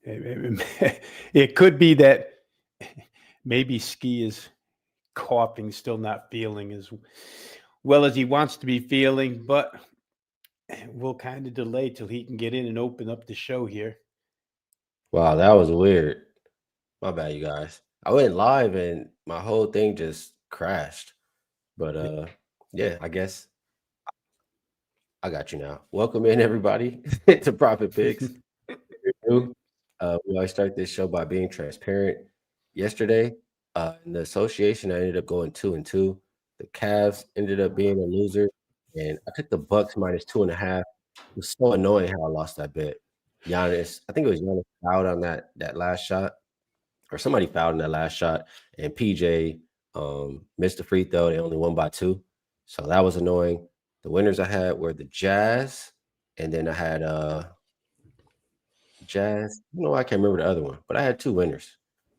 It could be that maybe Skee is coughing, still not feeling as well as he wants to be feeling, but we'll kind of delay till he can get in and open up the show here. Wow, that was weird. My bad, you guys. I went live and my whole thing just crashed. But yeah, I guess I got you now. Welcome in everybody to Profit Picks. We always start this show by being transparent. Yesterday, in the association, I ended up going 2-2. The Cavs ended up being a loser, and I took the Bucks minus 2.5. It was so annoying how I lost that bet. Giannis, I think it was Giannis fouled on that last shot, or somebody fouled in that last shot, and PJ missed the free throw. They only won by 2, so that was annoying. The winners I had were the Jazz, and then I had Jazz. I can't remember the other one, but I had 2 winners.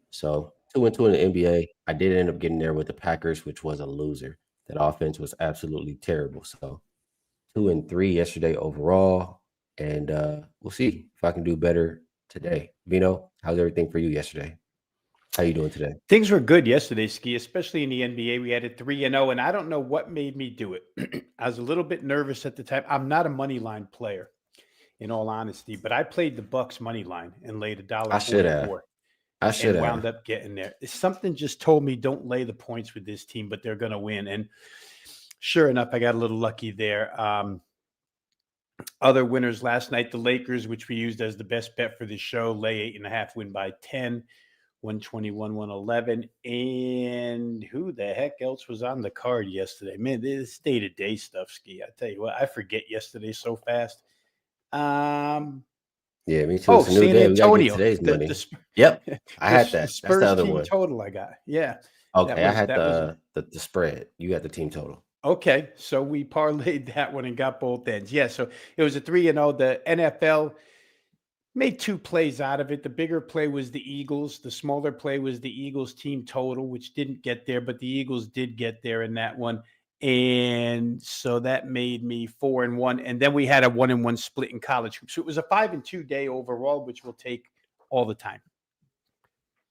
So 2-2 in the NBA. I did end up getting there with the Packers, which was a loser. That offense was absolutely terrible. So 2-3 yesterday overall, and we'll see if I can do better today. Vino, how's everything for you yesterday? How you doing today? Things were good yesterday, Skee, especially in the NBA. We had a 3-0, and I don't know what made me do it. I was a little bit nervous at the time. I'm not a money line player, in all honesty, but I played the Bucks money line and laid I should have. $1.44 I should and wound have. up getting there. Something just told me don't lay the points with this team, but they're going to win. And sure enough, I got a little lucky there. Other winners last night, the Lakers, which we used as the best bet for the show, lay 8.5, win by 10. 121, 111. And who the heck else was on the card yesterday? Man, this day-to-day stuff, Skee. I tell you what, I forget yesterday so fast. Yeah, me too. It's a new San day. We gotta get Antonio. today's money. Yep, I had The that. That's the Spurs other team one. total I got. Yeah. Okay, I had That was the spread. You got the team total. okay. So we parlayed that one and got both ends. Yeah. So it was a 3-0. The NFL made 2 plays out of it. The bigger play was the Eagles. The smaller play was the Eagles team total, which didn't get there, but the Eagles did get there in that one. And so that made me 4-1. And then we had a 1-1 split in college hoops. So it was a 5-2 day overall, which will take all the time.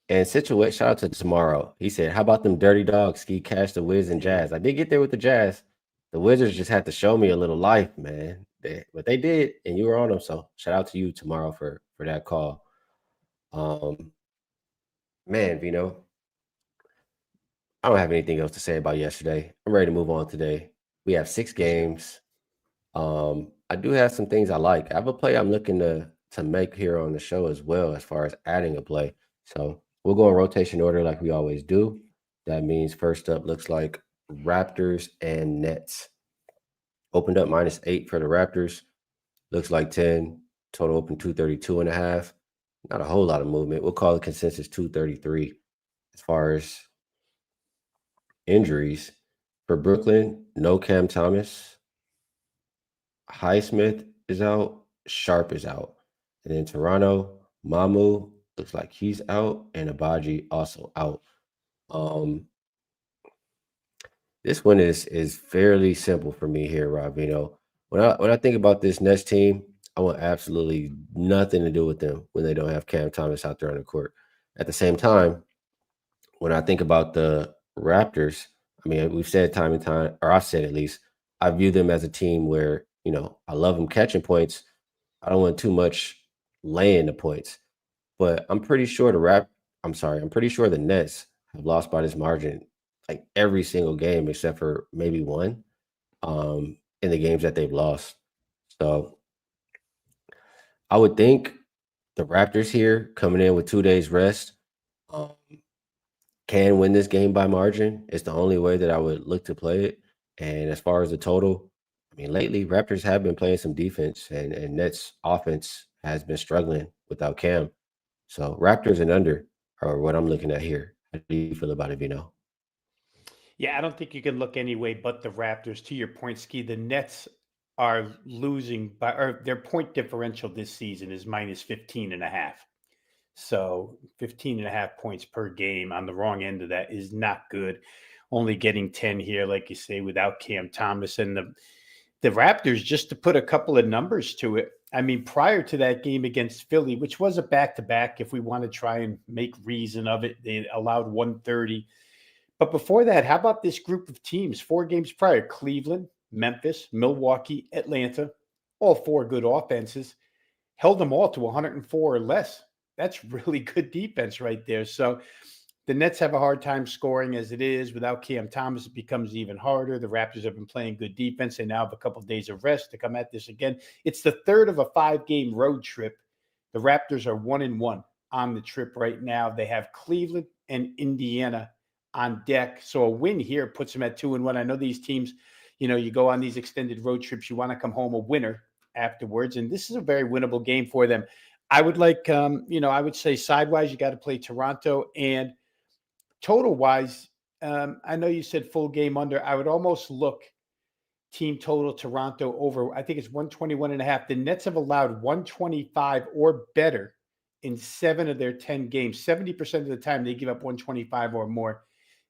And shout out to Tomorrow. He said, "How about them dirty dogs? Skee, Cash, the Wiz, and Jazz." I did get there with the Jazz. The Wizards just had to show me a little life, man. But they did, and you were on them. So shout out to you Tomorrow for that call. Man, Vino, I don't have anything else to say about yesterday. I'm ready to move on today. We have 6 games. I do have some things I like. I have a play I'm looking to make here on the show as well, as far as adding a play. So we'll go in rotation order like we always do. That means first up looks like Raptors and Nets. Opened up -8 for the Raptors. Looks like 10. Total open 232.5. Not a whole lot of movement. We'll call the consensus 233. As far as injuries for Brooklyn, no Cam Thomas. Highsmith is out. Sharp is out. And then Toronto, Mamu looks like he's out, and Abaji also out. This one is fairly simple for me here, Rob Veno. When I think about this Nets team, I want absolutely nothing to do with them when they don't have Cam Thomas out there on the court. At the same time, when I think about the Raptors, I mean, we've said time and time, or I've said at least, I view them as a team where, I love them catching points. I don't want too much laying the points. But I'm pretty sure I'm pretty sure the Nets have lost by this margin like every single game except for maybe one in the games that they've lost. So I would think the Raptors here coming in with 2 days rest um, can win this game by margin. It's the only way that I would look to play it. And as far as the total, I mean, lately Raptors have been playing some defense, and Nets offense has been struggling without Cam. So Raptors and under are what I'm looking at here. How do you feel about it, Vino? Yeah, I don't think you can look any way but the Raptors. To your point, Skee, the Nets are losing by, or their point differential this season is -15.5. So 15.5 points per game on the wrong end of that is not good. Only getting 10 here, like you say, without Cam Thomas. And the Raptors, just to put a couple of numbers to it, I mean, prior to that game against Philly, which was a back-to-back, if we want to try and make reason of it, they allowed 130. But before that, how about this group of teams? 4 games prior: Cleveland, Memphis, Milwaukee, Atlanta, all 4 good offenses, held them all to 104 or less. That's really good defense right there. So the Nets have a hard time scoring as it is. Without Cam Thomas, it becomes even harder. The Raptors have been playing good defense. They now have a couple of days of rest to come at this again. It's the third of a 5-game road trip. The Raptors are 1-1 on the trip right now. They have Cleveland and Indiana on deck. So a win here puts them at 2-1. I know these teams, you go on these extended road trips, you want to come home a winner afterwards. And this is a very winnable game for them. I would like, I would say sidewise, you got to play Toronto. And total wise, I know you said full game under. I would almost look team total Toronto over. I think it's 121.5. The Nets have allowed 125 or better in 7 of their 10 games. 70% of the time they give up 125 or more.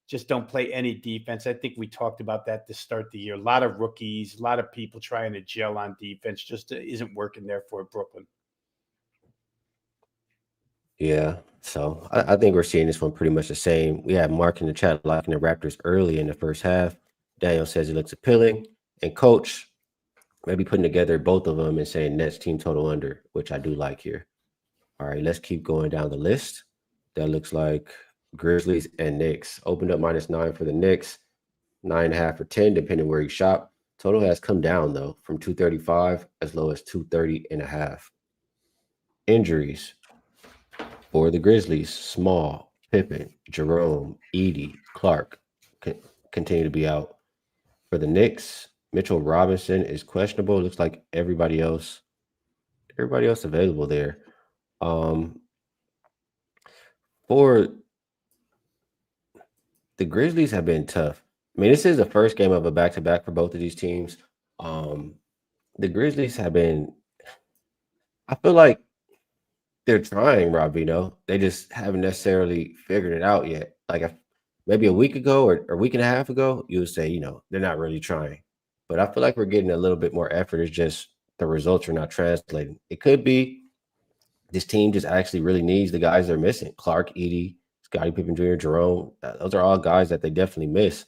Just don't play any defense. I think we talked about that to start the year. A lot of rookies, a lot of people trying to gel on defense. Just isn't working there for Brooklyn. Yeah. So I think we're seeing this one pretty much the same. We have Mark in the chat liking the Raptors early in the first half. Daniel says it looks appealing. And Coach maybe putting together both of them and saying Nets team total under, which I do like here. All right, let's keep going down the list. That looks like Grizzlies and Knicks. Opened up -9 for the Knicks, 9.5 or 10, depending where you shop. Total has come down, though, from 235 as low as 230.5. Injuries for the Grizzlies: Small, Pippen, Jerome, Edie, Clark continue to be out. For the Knicks, Mitchell Robinson is questionable. Looks like everybody else available there. For the Grizzlies have been tough. I mean, this is the first game of a back-to-back for both of these teams. The Grizzlies have been, I feel like they're trying, Rob Veno. They just haven't necessarily figured it out yet. Like maybe a week ago or a week and a half ago, you would say, they're not really trying. But I feel like we're getting a little bit more effort. It's just the results are not translating. It could be this team just actually really needs the guys they're missing: Clark, Edie, Scottie Pippen Jr., Jerome. Those are all guys that they definitely miss.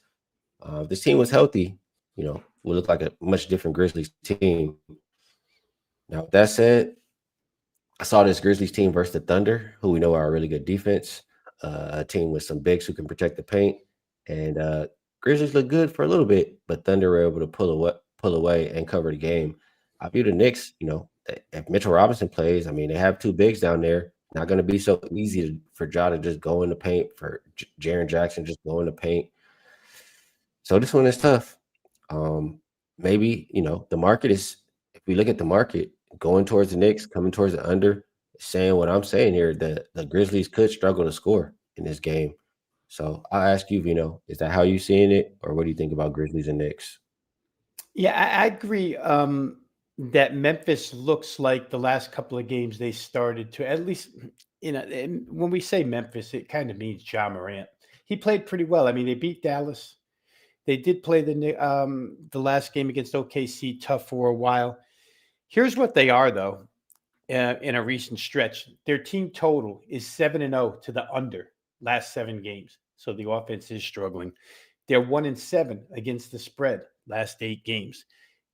If this team was healthy, would look like a much different Grizzlies team. Now, with that said, I saw this Grizzlies team versus the Thunder, who we know are a really good defense, a team with some bigs who can protect the paint. And Grizzlies look good for a little bit, but Thunder were able to pull away and cover the game. I view the Knicks, if Mitchell Robinson plays, I mean, they have 2 bigs down there. Not going to be so easy for Ja to just go in the paint, for Jaren Jackson just go in the paint. So this one is tough. Maybe, the market is, if we look at the market, going towards the Knicks, coming towards the under, saying what I'm saying here, the Grizzlies could struggle to score in this game. So I'll ask you, Vino, is that how you seeing it? Or what do you think about Grizzlies and Knicks? Yeah, I agree that Memphis looks like the last couple of games they started to, at least, and when we say Memphis, it kind of means Ja Morant. He played pretty well. I mean, they beat Dallas. They did play the last game against OKC tough for a while. Here's what they are, though, in a recent stretch. Their team total is 7-0 to the under last 7 games. So the offense is struggling. They're 1-7 against the spread last 8 games.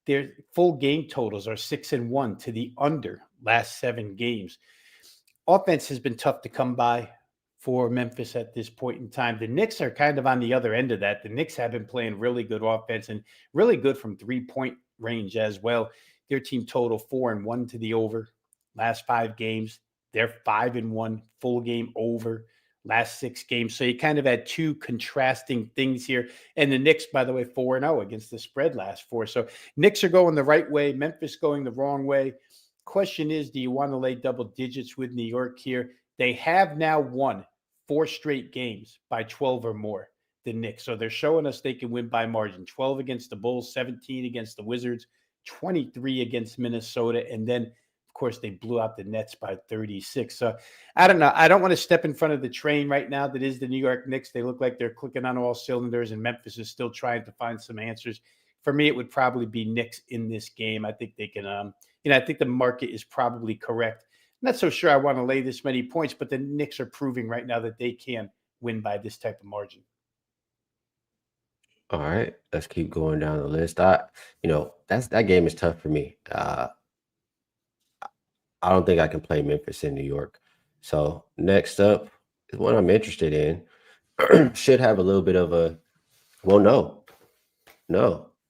Their full game totals are 6-1 to the under last 7 games. Offense has been tough to come by for Memphis at this point in time. The Knicks are kind of on the other end of that. The Knicks have been playing really good offense and really good from 3-point range as well. Their team total 4-1 to the over last 5 games. They're 5-1 full game over last 6 games. So you kind of had 2 contrasting things here. And the Knicks, by the way, 4-0 against the spread last 4. So Knicks are going the right way. Memphis going the wrong way. Question is, do you want to lay double digits with New York here? They have now won 4 straight games by 12 or more, the Knicks. So they're showing us they can win by margin. 12 against the Bulls, 17 against the Wizards, 23 against Minnesota, and then, of course, they blew out the Nets by 36. So I don't know. I don't want to step in front of the train right now that is the New York Knicks. They look like they're clicking on all cylinders, and Memphis is still trying to find some answers. For me, it would probably be Knicks in this game. I think they can I think the market is probably correct. I'm not so sure I want to lay this many points, but the Knicks are proving right now that they can win by this type of margin. All right, let's keep going down the list. That game is tough for me. I don't think I can play Memphis in New York. So next up is one I'm interested in. Should have a little bit of a no.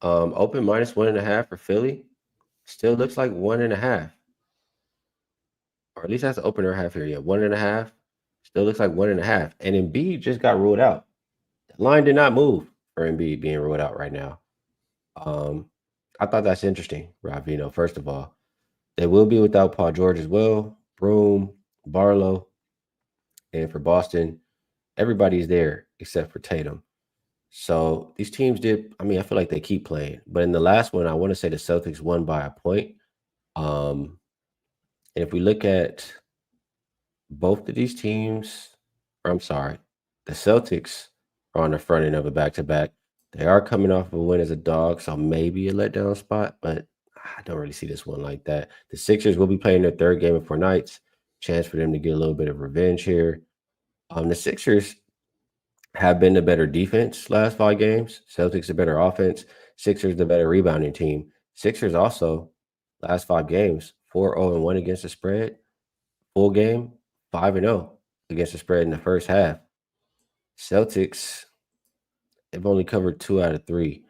Open -1.5 for Philly. Still looks like 1.5. Or at least that's the opener half here. Yeah, 1.5. Still looks like 1.5. And Embiid just got ruled out. The line did not move for Embiid being ruled out right now. I thought that's interesting, Rob Veno. First of all, they will be without Paul George as well, Broom, Barlow, and for Boston, everybody's there except for Tatum. So these teams did. I mean, I feel like they keep playing, but in the last one, I want to say the Celtics won by a point. And if we look at both of these teams, or I'm sorry, the Celtics are on the front end of a back-to-back. They are coming off of a win as a dog, so maybe a letdown spot, but I don't really see this one like that. The Sixers will be playing their third game in 4 nights. Chance for them to get a little bit of revenge here. The Sixers have been the better defense last 5 games. Celtics the better offense. Sixers the better rebounding team. Sixers also last 5 games 4-0-1 against the spread. Full game 5-0 against the spread in the first half. Celtics have only covered 2 out of 3.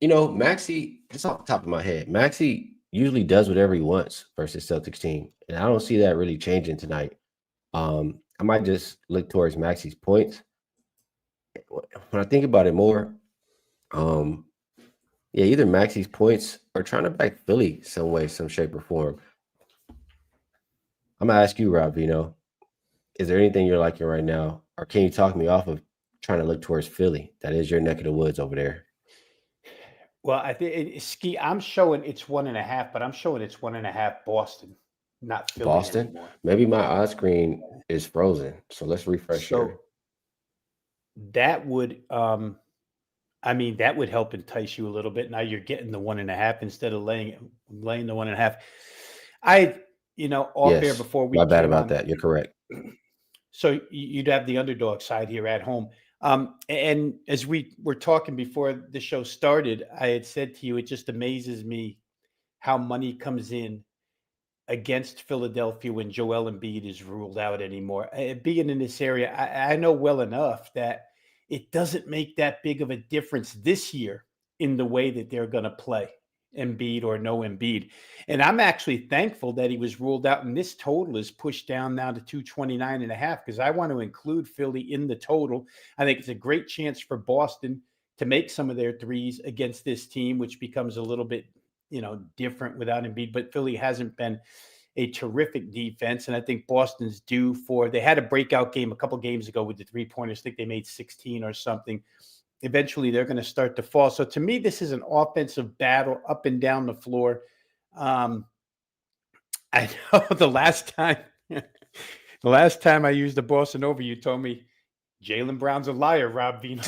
Maxey, just off the top of my head, Maxey usually does whatever he wants versus Celtics team, and I don't see that really changing tonight. I might just look towards Maxey's points. When I think about it more, either Maxey's points or trying to back Philly some way, some shape or form. I'm gonna ask you, Rob Veno, is there anything you're liking right now, or can you talk me off of trying to look towards Philly? That is your neck of the woods over there. Well, I think Skee. I'm showing it's 1.5, but I'm showing it's 1.5 Boston, not Philly Boston? anymore. Maybe my eye screen is frozen, so let's refresh here. So that would, that would help entice you a little bit. Now you're getting the 1.5 instead of laying the 1.5. Off air Yes, before we my bad came about on. that. You're correct. So you'd have the underdog side here at home. And as we were talking before the show started, I had said to you, it just amazes me how money comes in against Philadelphia when Joel Embiid is ruled out anymore. Being in this area, I know well enough that it doesn't make that big of a difference this year in the way that they're going to play, Embiid or no Embiid. And I'm actually thankful that he was ruled out, and this total is pushed down now to 229.5 because I want to include Philly in the total. I think it's a great chance for Boston to make some of their threes against this team, which becomes a little bit different without Embiid, but Philly hasn't been a terrific defense. And I think Boston's due they had a breakout game a couple games ago with the 3-pointers. I think they made 16 or something. Eventually they're going to start to fall. So to me, this is an offensive battle up and down the floor. I know the last time I used the Boston over, you told me Jaylen Brown's a liar, Rob Veno.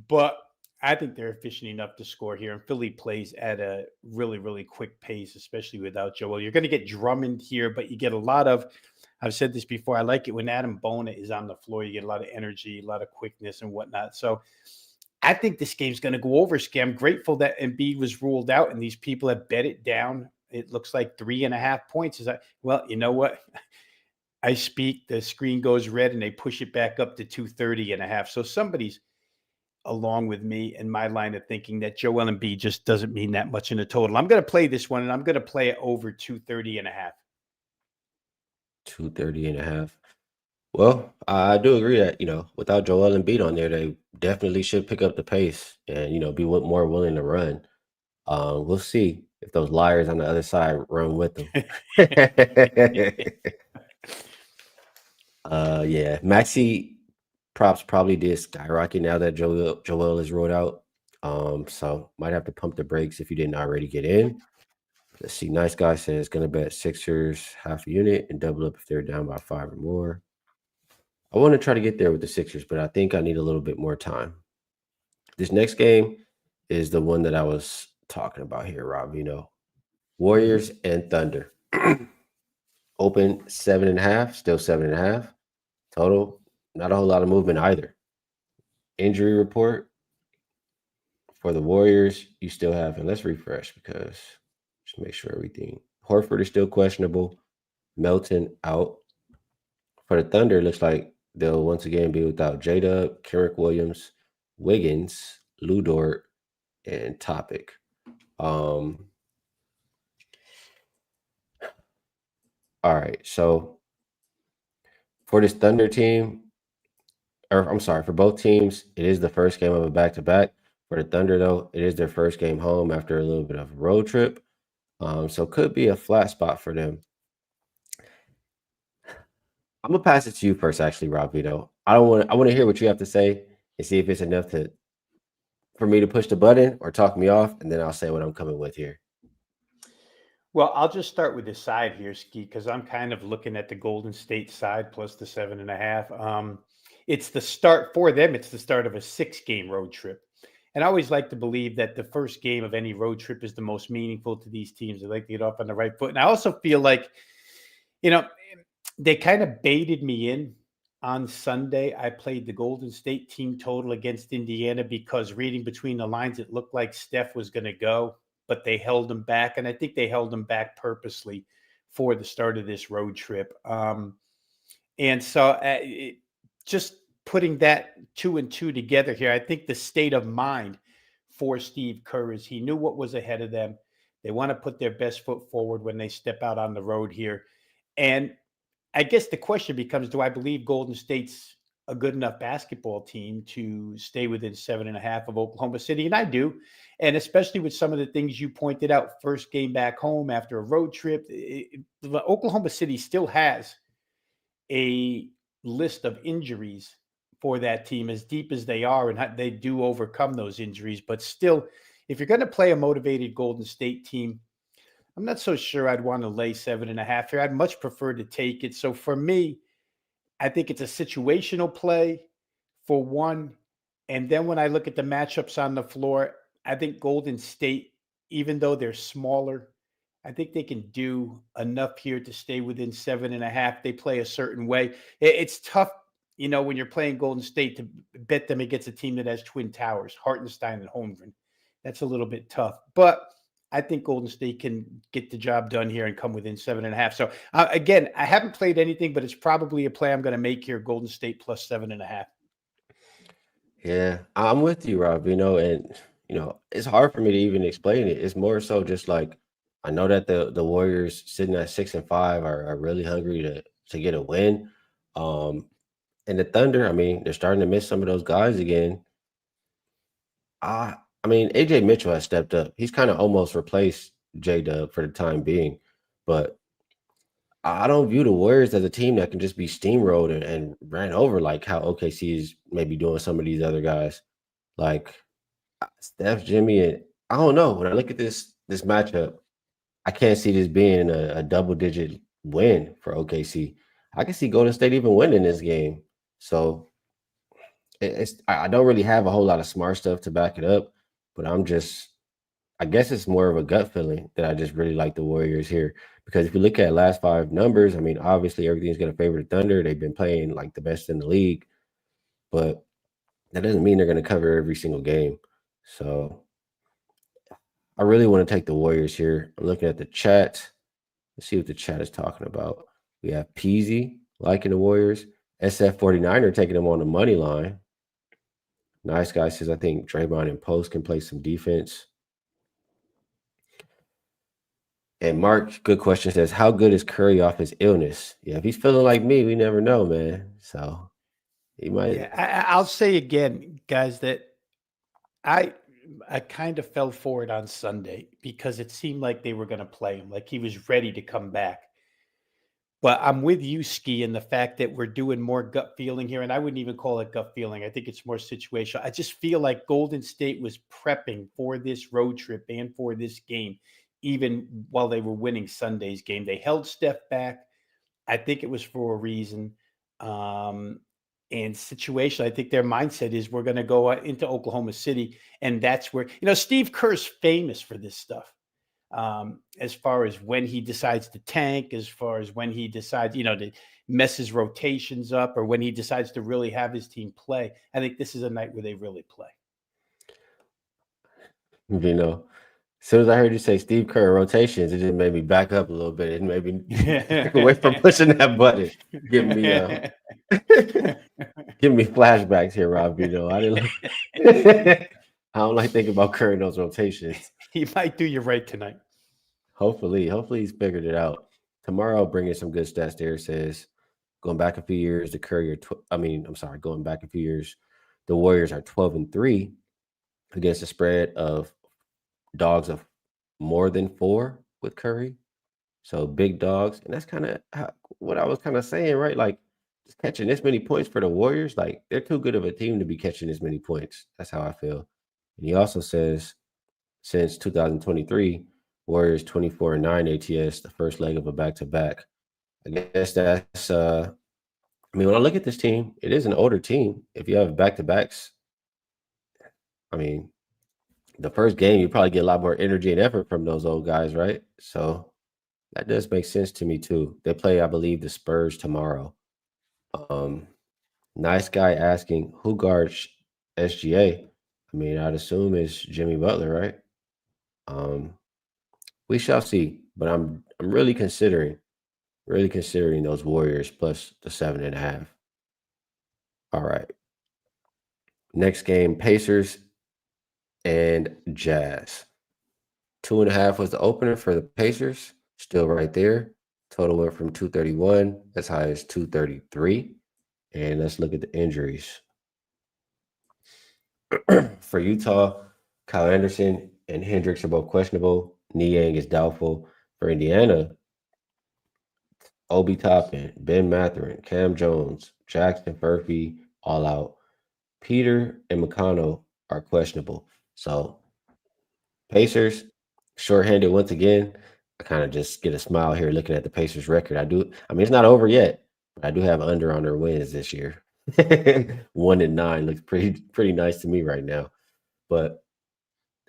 But I think they're efficient enough to score here. And Philly plays at a really, really quick pace, especially without Joel. You're going to get Drummond here, but you get a lot of, I've said this before, I like it when Adam Bona is on the floor. You get a lot of energy, a lot of quickness and whatnot. So I think this game's going to go over, Skee. I'm grateful that Embiid was ruled out and these people have bet it down. It looks like 3.5 points. Well, you know what? I speak, the screen goes red and they push it back up to 230.5. So somebody's along with me in my line of thinking that Joel Embiid just doesn't mean that much in the total. I'm going to play this one and I'm going to play it over 230.5. 230.5. Well, I do agree that, without Joel Embiid on there, they definitely should pick up the pace and, be more willing to run. We'll see if those liars on the other side run with them. Maxey props probably did skyrocket now that Joel is ruled out. So might have to pump the brakes if you didn't already get in. Let's see. Nice guy says gonna bet Sixers half a unit and double up if they're down by 5 or more. I want to try to get there with the Sixers, but I think I need a little bit more time. This next game is the one that I was talking about here, Rob. Mhm. Warriors and Thunder. Open 7.5, still 7.5. Total, not a whole lot of movement either. Injury report for the Warriors, you still have, and let's refresh because just make sure everything. Horford is still questionable. Melton out. For the Thunder, it looks like they'll once again be without J-Dub, Carrick Williams, Wiggins, Lou Dort, and Topic. Um, all right, so for this Thunder team, or I'm sorry, for both teams, it is the first game of a back-to-back. For the Thunder, though, it is their first game home after a little bit of a road trip. So could be a flat spot for them. I'm gonna pass it to you first, actually, Rob Vito. I want to hear what you have to say and see if it's enough to for me to push the button or talk me off, and then I'll say what I'm coming with here. Well, I'll just start with the side here, Ski, because I'm kind of looking at the Golden State side plus the 7.5. It's the start for them. It's the start of a 6 game road trip. And I always like to believe that the first game of any road trip is the most meaningful to these teams. They like to get off on the right foot. And I also feel like, you know, they kind of baited me in on Sunday. I played the Golden State team total against Indiana because reading between the lines, it looked like Steph was going to go, but they held him back. And I think they held him back purposely for the start of this road trip. And so just putting that two and two together here, I think the state of mind for Steve Kerr is he knew what was ahead of them. They want to put their best foot forward when they step out on the road here. And I guess the question becomes, do I believe Golden State's a good enough basketball team to stay within 7.5 of Oklahoma City? And I do. And especially with some of the things you pointed out, first game back home after a road trip, Oklahoma City still has a list of injuries for that team as deep as they are, and they do overcome those injuries. But still, if you're going to play a motivated Golden State team, I'm not so sure I'd want to lay 7.5 here. I'd much prefer to take it. So for me, I think it's a situational play for one. And then when I look at the matchups on the floor, I think Golden State, even though they're smaller, I think they can do enough here to stay within 7.5. They play a certain way. It's tough, when you're playing Golden State to bet them against a team that has twin towers, Hartenstein and Holmgren. That's a little bit tough. But I think Golden State can get the job done here and come within 7.5. So again, I haven't played anything, but it's probably a play I'm going to make here. Golden State plus 7.5. Yeah, I'm with you, Rob. And it's hard for me to even explain it. It's more so just like I know that the Warriors sitting at 6-5 are really hungry to get a win. Um, and the Thunder, I mean, they're starting to miss some of those guys again. I mean, AJ Mitchell has stepped up. He's kind of almost replaced J Dub for the time being, but I don't view the Warriors as a team that can just be steamrolled and ran over like how OKC is maybe doing some of these other guys. Like Steph, Jimmy, and I don't know. When I look at this matchup, I can't see this being a double digit win for OKC. I can see Golden State even winning this game. So I don't really have a whole lot of smart stuff to back it up, but I guess it's more of a gut feeling that I just really like the Warriors here. Because if you look at last 5 numbers, I mean, obviously everything's going to favor the Thunder. They've been playing like the best in the league, but that doesn't mean they're going to cover every single game. So I really want to take the Warriors here. I'm looking at the chat. Let's see what the chat is talking about. We have Peasy liking the Warriors. SF49 are taking them on the money line. Nice guy says, I think Draymond and Post can play some defense. And Mark, good question, says, how good is Curry off his illness? Yeah, if he's feeling like me, we never know, man. So he might. Yeah, I'll say again, guys, that I I kind of fell for it on Sunday because it seemed like they were going to play him, like he was ready to come back. But I'm with you, Ski, in the fact that we're doing more gut feeling here, and I wouldn't even call it gut feeling. I think it's more situational. I just feel like Golden State was prepping for this road trip and for this game, even while they were winning Sunday's game. They held Steph back. I think it was for a reason. Um, and situation. I think their mindset is we're going to go into Oklahoma City, and that's where Steve Kerr's famous for this stuff. As far as when he decides to tank, as far as when he decides, to mess his rotations up, or when he decides to really have his team play. I think this is a night where they really play. You know, as soon as I heard you say Steve Kerr rotations, it just made me back up a little bit. It made me back away from pushing that button, giving me giving me flashbacks here, Rob. I didn't. I don't like thinking about Kerr in those rotations. He might do you right tonight. Hopefully he's figured it out. Tomorrow I'll bring in some good stats there. It says going back a few years, the Courier. I'm sorry, going back a few years, the Warriors are 12-3 against a spread of dogs of more than 4 with Curry. So big dogs, and that's kind of what I was kind of saying, right? Like just catching this many points for the Warriors, like they're too good of a team to be catching this many points. That's how I feel. And he also says since 2023, Warriors 24-9 ATS, the first leg of a back-to-back. I guess that's when I look at this team, it is an older team. If you have back-to-backs, I mean, the first game you probably get a lot more energy and effort from those old guys, right? So that does make sense to me too. They play, I believe, the Spurs tomorrow. Um, Nice guy asking who guards SGA. I'd assume it's Jimmy Butler, right? Um, we shall see. But I'm really considering those Warriors plus the 7.5. All right. Next game, Pacers and Jazz. 2.5 was the opener for the Pacers. Still right there. Total went from 231 as high as 233. And let's look at the injuries. For Utah, Kyle Anderson and Hendricks are both questionable. Niang is doubtful. For Indiana, Obi Toppin, Ben Mathurin, Cam Jones, Jackson Furphy, all out. Peter and McConnell are questionable. So Pacers, shorthanded once again. I kind of just get a smile here looking at the Pacers record. It's not over yet, but I do have under on their wins this year. 1-9 looks pretty nice to me right now. But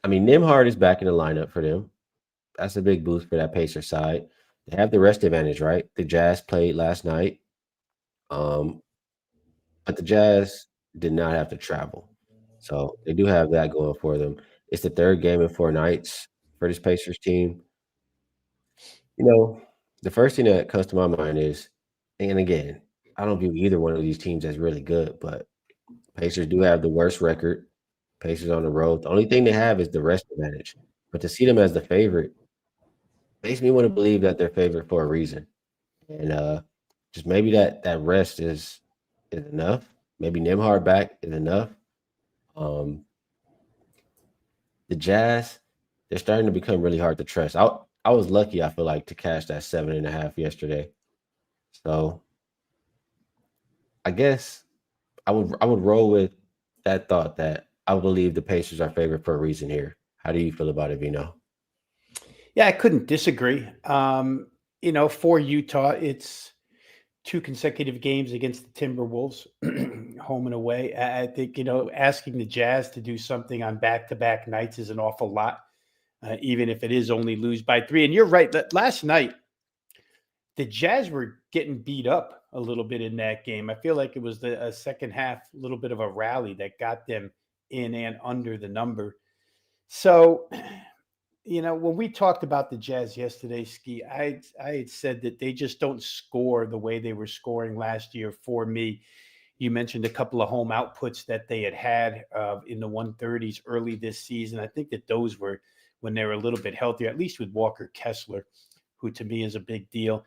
Nimhard is back in the lineup for them. That's a big boost for that Pacer side. They have the rest advantage, right? The Jazz played last night. But the Jazz did not have to travel. So they do have that going for them. It's the third game in 4 nights for this Pacers team. The first thing that comes to my mind is, and again, I don't view either one of these teams as really good, but Pacers do have the worst record. Pacers on the road. The only thing they have is the rest advantage. But to see them as the favorite makes me want to believe that they're favored for a reason. And just maybe that rest is enough. Maybe Nimhard back is enough. The Jazz, they're starting to become really hard to trust. I was lucky, I feel like, to cash that 7.5 yesterday. So I guess I would roll with that thought that I believe the Pacers are favored for a reason here. How do you feel about it, Vino? Yeah, I couldn't disagree. For Utah, it's 2 consecutive games against the Timberwolves, home and away. I think, asking the Jazz to do something on back-to-back nights is an awful lot, even if it is only lose by 3. And you're right, that last night, the Jazz were getting beat up a little bit in that game. I feel like it was the second half, a little bit of a rally that got them in and under the number. So, when we talked about the Jazz yesterday, Skee, I had said that they just don't score the way they were scoring last year for me. You mentioned a couple of home outputs that they had in the 130s early this season. I think that those were when they were a little bit healthier, at least with Walker Kessler, who to me is a big deal.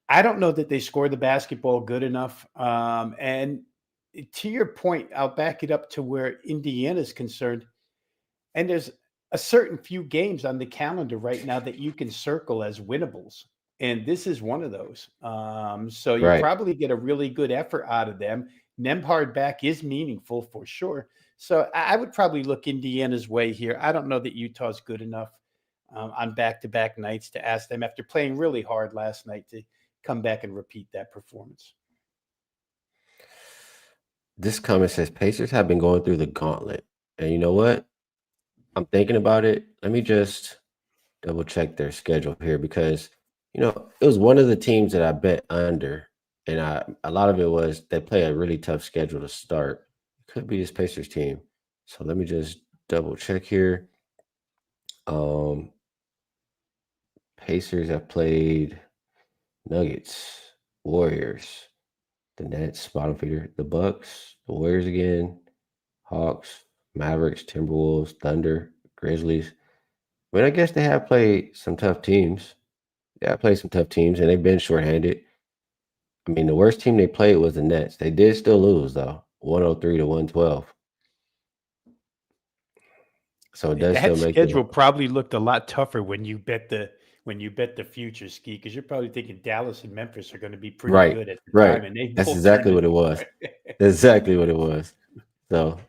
I don't know that they score the basketball good enough. And to your point, I'll back it up to where Indiana's concerned. And there's a certain few games on the calendar right now that you can circle as winnables. And this is one of those. So you Right. probably get a really good effort out of them. Nembhard back is meaningful for sure. So I would probably look Indiana's way here. I don't know that Utah's good enough on back-to-back nights to ask them after playing really hard last night to come back and repeat that performance. This comment says Pacers have been going through the gauntlet. And you know what? I'm thinking about it. Let me just double check their schedule here because it was one of the teams that I bet under, and a lot of it was they play a really tough schedule to start. Could be this Pacers team. So let me just double check here. Um Pacers have played Nuggets, Warriors, the Nets, bottom feeder, the Bucks, the Warriors again, Hawks, Mavericks, Timberwolves, Thunder, Grizzlies. I mean, I guess they have played some tough teams. Yeah, I played some tough teams, and they've been shorthanded. I mean, the worst team they played was the Nets. They did still lose though, 103 to 112. So it does That still make schedule it probably looked a lot tougher when you bet the future, Ski, because you're probably thinking Dallas and Memphis are going to be pretty right, good at the right. time, and they That's both turned exactly what into it was. That's exactly what it was. So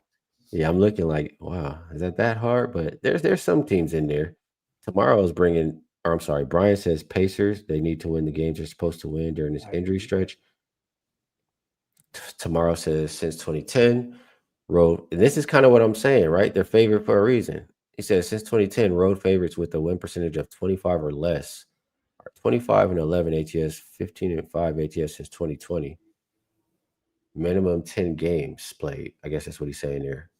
yeah, I'm looking like, wow, is that hard? But there's some teams in there. Tomorrow's bringing, or I'm sorry, Brian says Pacers. They need to win the games they're supposed to win during this I injury agree. stretch. Tomorrow says since 2010, road. And this is kind of what I'm saying, right? They're favored for a reason. He says since 2010, road favorites with a win percentage of 25 or less are 25 and 11 ATS, 15 and 5 ATS since 2020. Minimum 10 games played. I guess that's what he's saying there.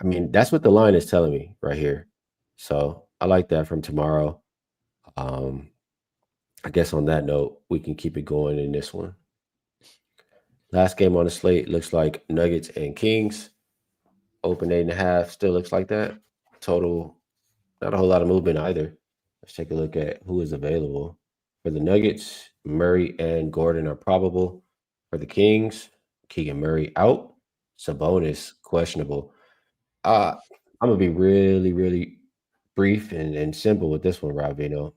I mean, that's what the line is telling me right here. So I like that from tomorrow. Um, I guess on that note, we can keep it going in this one. Last game on the slate looks like Nuggets and Kings. Open 8.5. Still looks like that. Total, not a whole lot of movement either. Let's take a look at who is available. For the Nuggets, Murray and Gordon are probable. For the Kings, Keegan Murray out. Sabonis questionable. Uh, I'm gonna be really, really brief and simple with this one, Rob Veno.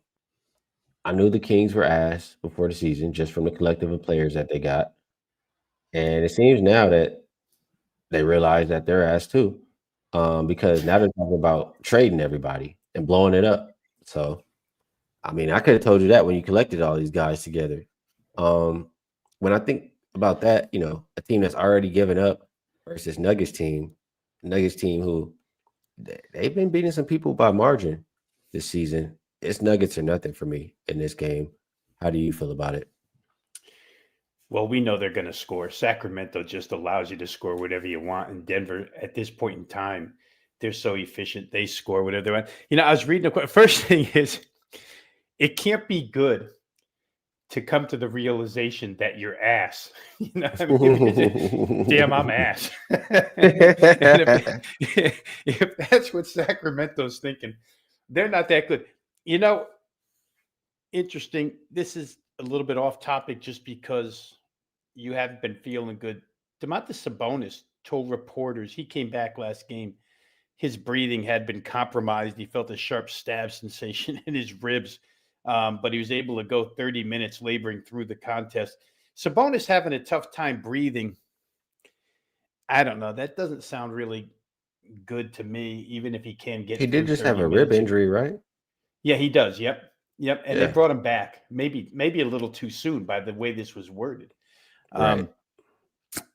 I knew the Kings were ass before the season just from the collective of players that they got. And it seems now that they realize that they're ass too. Because now they're talking about trading everybody and blowing it up. So I mean, I could have told you that when you collected all these guys together. Um, when I think about that, a team that's already given up versus Nuggets team who they've been beating some people by margin this season. It's Nuggets or nothing for me in this game. How do you feel about it? Well, we know they're going to score. Sacramento just allows you to score whatever you want. And Denver, at this point in time, they're so efficient. They score whatever they want. I was reading first thing is it can't be good to come to the realization that you're ass. I mean, because damn, I'm ass. And if that's what Sacramento's thinking, they're not that good. You know, Interesting. This is a little bit off topic just because you haven't been feeling good. Domantas Sabonis told reporters he came back last game. His breathing had been compromised. He felt a sharp stab sensation in his ribs, but he was able to go 30 minutes laboring through the contest. Sabonis having a tough time breathing. I don't know. That doesn't sound really good to me, even if he can He get did through just have 30 a rib minutes. injury, right? Yeah, he does. Yep. Yep. And they Yeah, brought him back. Maybe a little too soon by the way this was worded. right. Um,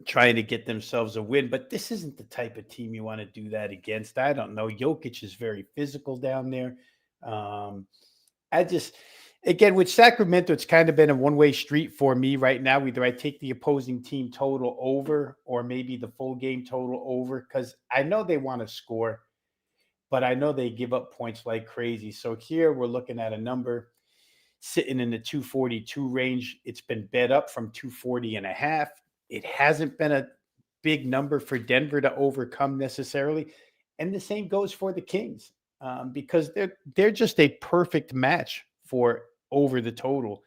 Trying to get themselves a win, but this isn't the type of team you want to do that against. I don't know. Jokic is very physical down there. Um, I just, again, with Sacramento, it's kind of been a one-way street for me right now. Either I take the opposing team total over or maybe the full game total over because I know they want to score, but I know they give up points like crazy. So here we're looking at a number sitting in the 242 range. It's been bet up from 240 and a half. It hasn't been a big number for Denver to overcome necessarily. And the same goes for the Kings because they're just a perfect match for over the total.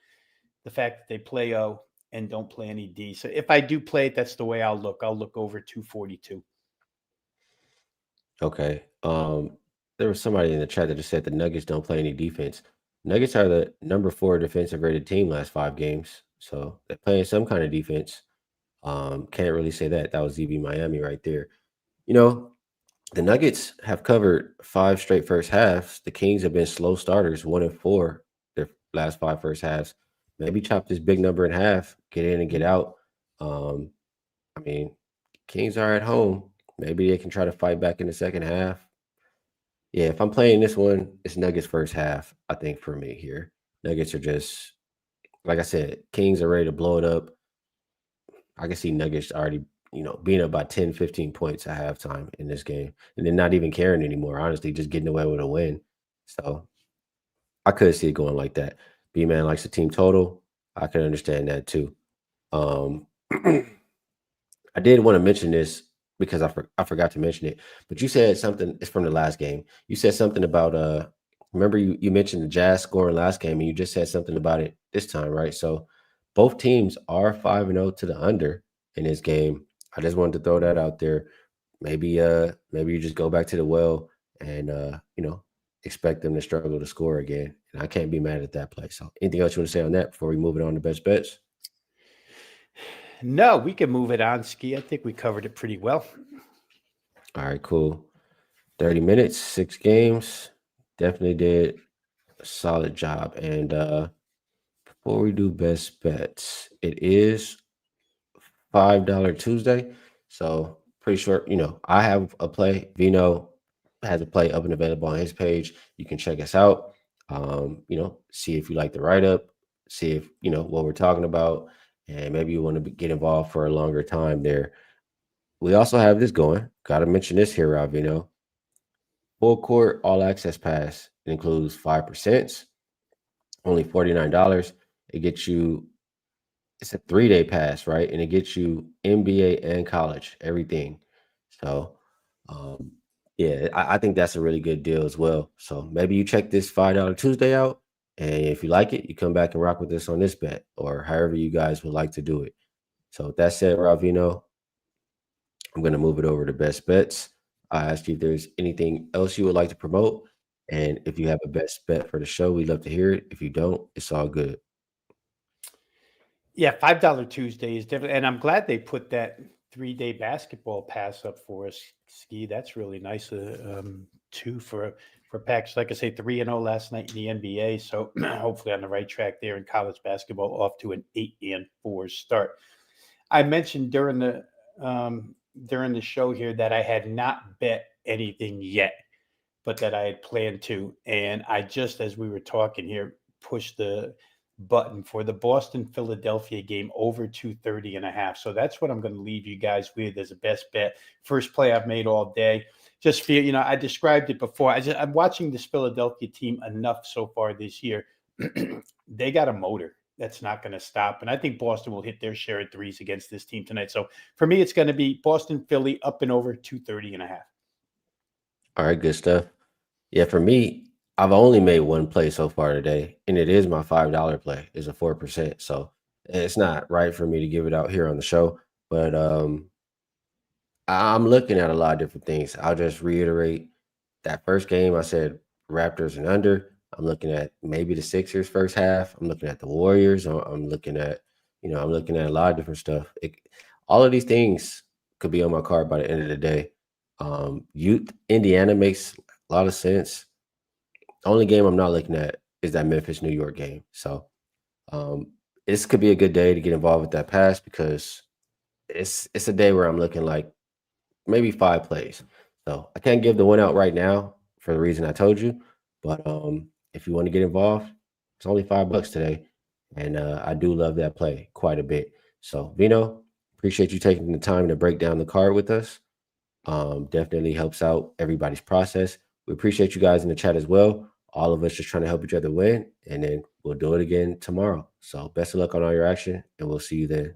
The fact that they play O and don't play any D. So if I do play it, that's the way I'll look. I'll look over 242. Okay. There was somebody in the chat that just said the Nuggets don't play any defense. Nuggets are the number 4 defensive rated team last 5 games, so they're playing some kind of defense. Can't really say that. That was ZB Miami right there. You know, the Nuggets have covered 5 straight first halves. The Kings have been slow starters, 1 and 4 their last 5 first halves. Maybe chop this big number in half, get in and get out. Um, I mean, Kings are at home. Maybe they can try to fight back in the second half. Yeah, if I'm playing this one, it's Nuggets first half, I think, for me here. Nuggets are just, like I said, Kings are ready to blow it up. I can see Nuggets already, being up by 10, 15 points at halftime in this game, and then not even caring anymore, honestly, just getting away with a win. So I could see it going like that. B-Man likes the team total. I can understand that too. Um, I did want to mention this because I forgot to mention it, but you said something. It's from the last game. You said something about remember you mentioned the Jazz scoring last game, and you just said something about it this time, right? So both teams are 5-0 to the under in this game. I just wanted to throw that out there. Maybe you just go back to the well and expect them to struggle to score again. And I can't be mad at that play. So anything else you want to say on that before we move it on to best bets? No, we can move it on, Ski. I think we covered it pretty well. All right, cool. 30 minutes, 6 games. Definitely did a solid job. And before we do best bets, it is $5 Tuesday. So pretty sure, I have a play. Vino has a play up and available on his page. You can check us out. See if you like the write-up, see if what we're talking about, and maybe you want to get involved for a longer time there. We also have this going. Gotta mention this here, Rob Vino. Full court all access pass. It includes 5%, only $49. It gets you, it's a 3-day pass, right? And it gets you NBA and college, everything. So, um, yeah, I think that's a really good deal as well. So maybe you check this $5 Tuesday out. And if you like it, you come back and rock with us on this bet or however you guys would like to do it. So with that said, Ravino, I'm going to move it over to best bets. I asked you if there's anything else you would like to promote. And if you have a best bet for the show, we'd love to hear it. If you don't, it's all good. Yeah, $5 Tuesday is definitely, and I'm glad they put that 3-day basketball pass up for us, Ski. That's really nice, too, for packs. Like I say, 3-0 last night in the NBA, so hopefully on the right track there in college basketball, off to an 8-4 start. I mentioned during the show here that I had not bet anything yet, but that I had planned to. And I just, as we were talking here, pushed the button for the Boston Philadelphia game over 230.5. So that's what I'm going to leave you guys with as a best bet. First play I've made all day. Just feel, I described it before. I'm watching this Philadelphia team enough so far this year. They got a motor that's not going to stop. And I think Boston will hit their share of threes against this team tonight. So for me, it's going to be Boston, Philly up and over 230.5. All right, good stuff. Yeah, for me, I've only made one play so far today, and it is my $5 play. It's a 4%. So it's not right for me to give it out here on the show. But I'm looking at a lot of different things. I'll just reiterate that first game. I said Raptors and under. I'm looking at maybe the Sixers first half. I'm looking at the Warriors. I'm looking at, I'm looking at a lot of different stuff. All of these things could be on my card by the end of the day. Indiana makes a lot of sense. The only game I'm not looking at is that Memphis New York game. So this could be a good day to get involved with that pass because it's a day where I'm looking like maybe 5 plays. So I can't give the one out right now for the reason I told you. But if you want to get involved, it's only $5 today. And I do love that play quite a bit. So Vino, appreciate you taking the time to break down the card with us. Definitely helps out everybody's process. We appreciate you guys in the chat as well. All of us just trying to help each other win. And then we'll do it again tomorrow. So best of luck on all your action, and we'll see you then.